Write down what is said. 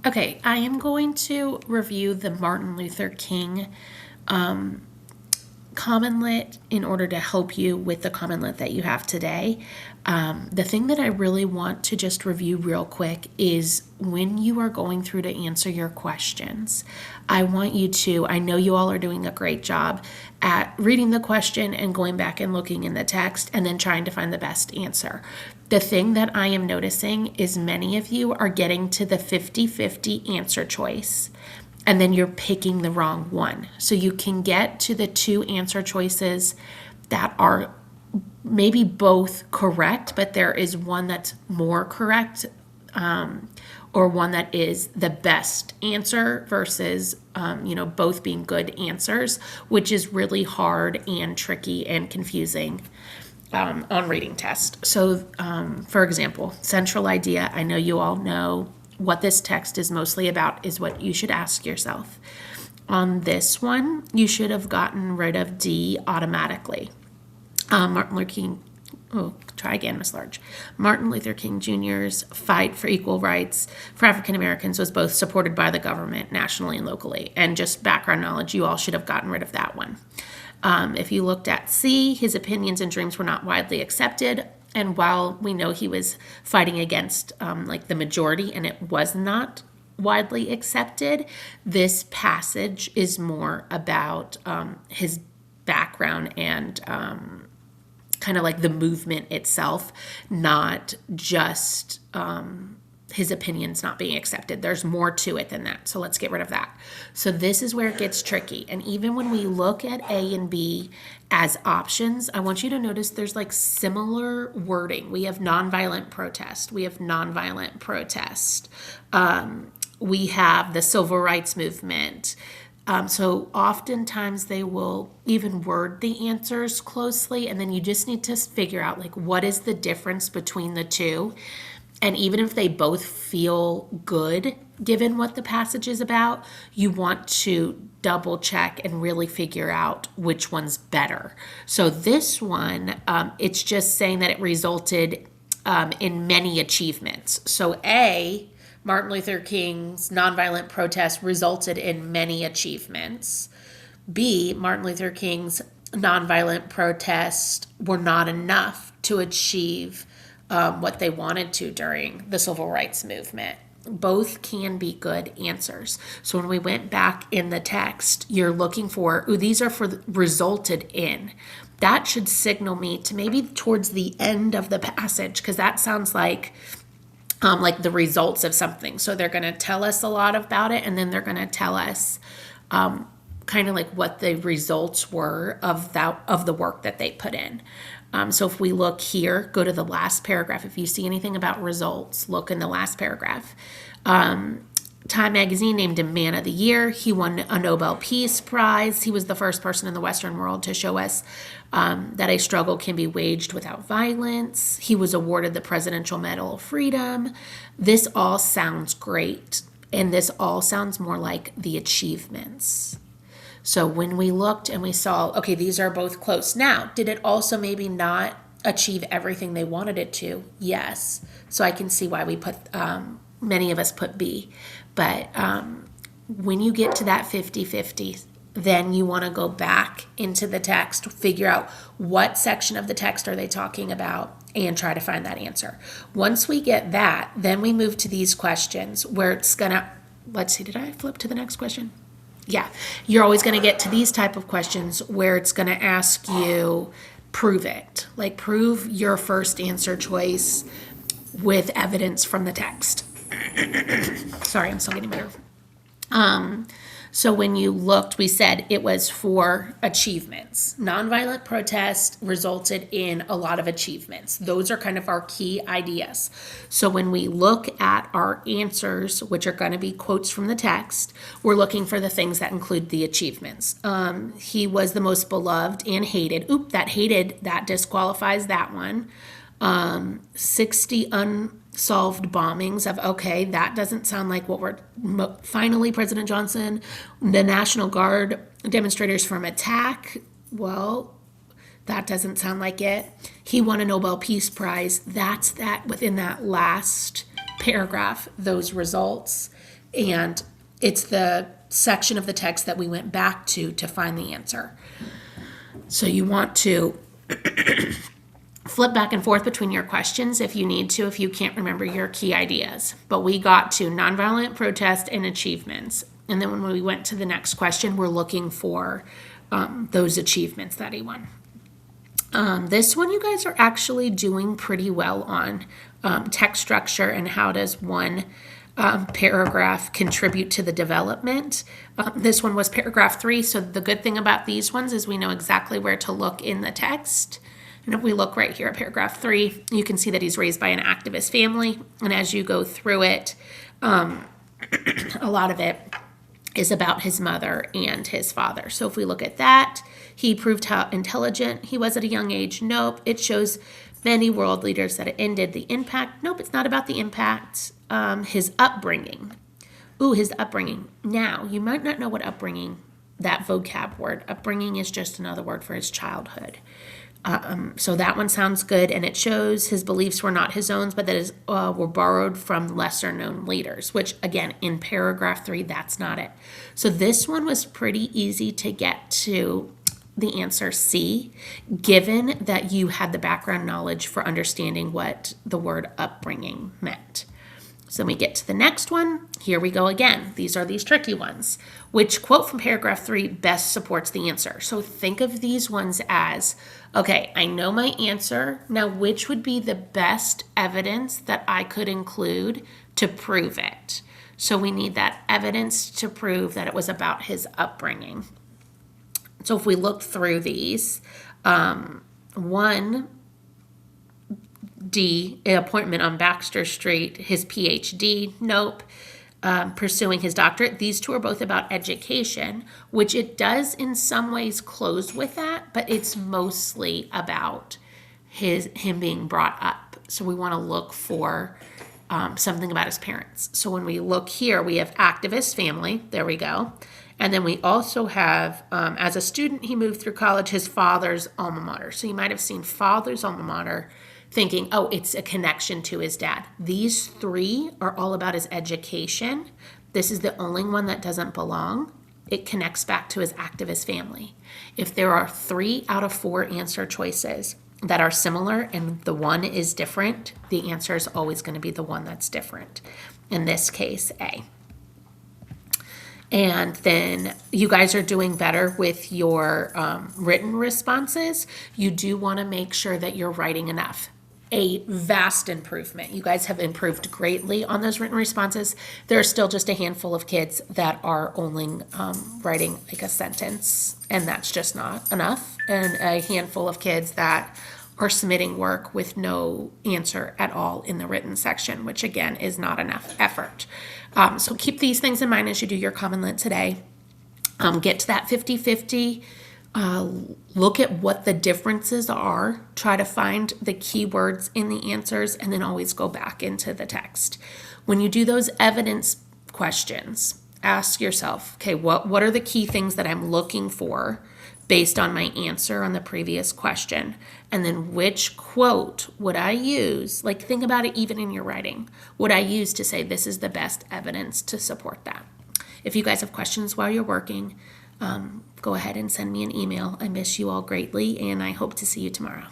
Okay, I am going to review the Martin Luther King CommonLit in order to help you with the CommonLit that you have today. The thing that I really want to just review real quick is when you are going through to answer your questions, I want you to, I know you all are doing a great job at reading the question and going back and looking in the text and then trying to find the best answer. The thing that I am noticing is many of you are getting to the 50-50 answer choice and then you're picking the wrong one. So you can get to the two answer choices that are maybe both correct, but there is one that's more correct, or one that is the best answer versus, both being good answers, which is really hard and tricky and confusing on reading tests. So, for example, central idea, I know you all know what this text is mostly about is what you should ask yourself. On this one, you should have gotten rid of D automatically. Martin Luther King, try again, Miss Large. Martin Luther King Jr.'s fight for equal rights for African Americans was both supported by the government nationally and locally. And just background knowledge, you all should have gotten rid of that one. If you looked at C, his opinions and dreams were not widely accepted. And while we know he was fighting against the majority and it was not widely accepted, this passage is more about his background and kind of like the movement itself, not just his opinions not being accepted. There's more to it than that. So let's get rid of that. So this is where it gets tricky. And even when we look at A and B as options, I want you to notice there's like similar wording. We have nonviolent protest. We have nonviolent protest. We have the civil rights movement. So oftentimes they will even word the answers closely, and then you just need to figure out like what is the difference between the two. And even if they both feel good, given what the passage is about, you want to double check and really figure out which one's better. So this one, it's just saying that it resulted in many achievements. So A, Martin Luther King's nonviolent protest resulted in many achievements. B, Martin Luther King's nonviolent protests were not enough to achieve what they wanted to during the civil rights movement. Both can be good answers. So when we went back in the text, you're looking for, these are for resulted in. That should signal me to maybe towards the end of the passage, because that sounds like the results of something. So they're going to tell us a lot about it, and then they're going to tell us kind of like what the results were of the work that they put in. So if we look here, go to the last paragraph. If you see anything about results, look in the last paragraph. Time magazine named him Man of the Year. He won a Nobel Peace Prize. He was the first person in the Western world to show us that a struggle can be waged without violence. He was awarded the Presidential Medal of Freedom. This all sounds great, and this all sounds more like the achievements. So when we looked and we saw, okay, these are both close. Now, did it also maybe not achieve everything they wanted it to? Yes. So I can see why we put, many of us put B. But when you get to that 50-50, then you want to go back into the text, figure out what section of the text are they talking about, and try to find that answer. Once we get that, then we move to these questions where it's going to, let's see, did I flip to the next question? Yeah, you're always going to get to these type of questions where it's going to ask you, prove it. Like prove your first answer choice with evidence from the text. Sorry, I'm still getting better. So when you looked, we said it was for achievements. Nonviolent protest resulted in a lot of achievements. Those are kind of our key ideas. So when we look at our answers, which are going to be quotes from the text, we're looking for the things that include the achievements. He was the most beloved and hated. That disqualifies that one. 60 unsolved bombings of, okay, that doesn't sound like what we're, finally President Johnson, the National Guard demonstrators from attack, well, that doesn't sound like it. He won a Nobel Peace Prize. That's that within that last paragraph, those results. And it's the section of the text that we went back to find the answer. So you want to flip back and forth between your questions if you need to, if you can't remember your key ideas. But we got to nonviolent protest and achievements. And then when we went to the next question, we're looking for those achievements that he won. This one you guys are actually doing pretty well on text structure and how does one paragraph contribute to the development. This one was paragraph 3, so the good thing about these ones is we know exactly where to look in the text. And if we look right here at paragraph 3, you can see that he's raised by an activist family. And as you go through it, a lot of it is about his mother and his father. So if we look at that, he proved how intelligent he was at a young age. Nope. It shows many world leaders that it ended the impact. Nope, it's not about the impact. His upbringing. Ooh, his upbringing. Now, you might not know what upbringing, that vocab word. Upbringing is just another word for his childhood. So that one sounds good, and it shows his beliefs were not his own, but that were borrowed from lesser-known leaders, which, again, in paragraph 3, that's not it. So this one was pretty easy to get to the answer C, given that you had the background knowledge for understanding what the word upbringing meant. So when we get to the next one, here we go again. These are these tricky ones. Which quote from paragraph 3 best supports the answer? So think of these ones as, okay, I know my answer. Now, which would be the best evidence that I could include to prove it? So we need that evidence to prove that it was about his upbringing. So if we look through these, 1D, appointment on Baxter Street, his PhD, nope. Pursuing his doctorate. These two are both about education, which it does in some ways close with that, but it's mostly about him being brought up. So we want to look for something about his parents. So when we look here, we have activist family. There we go. And then we also have, as a student, he moved through college, his father's alma mater. So you might have seen father's alma mater thinking, oh, it's a connection to his dad. These 3 are all about his education. This is the only one that doesn't belong. It connects back to his activist family. If there are 3 out of 4 answer choices that are similar and the one is different, the answer is always going to be the one that's different. In this case, A. And then you guys are doing better with your written responses. You do want to make sure that you're writing enough. A vast improvement. You guys have improved greatly on those written responses. There are still just a handful of kids that are only writing like a sentence, and that's just not enough. And a handful of kids that are submitting work with no answer at all in the written section, which again is not enough effort. So keep these things in mind as you do your CommonLit today. Get to that 50-50. Look at what the differences are. Try to find the keywords in the answers and then always go back into the text. When you do those evidence questions, ask yourself, okay, what are the key things that I'm looking for based on my answer on the previous question? And then which quote would I use? Like, think about it even in your writing. Would I use to say this is the best evidence to support that? If you guys have questions while you're working, go ahead and send me an email. I miss you all greatly, and I hope to see you tomorrow.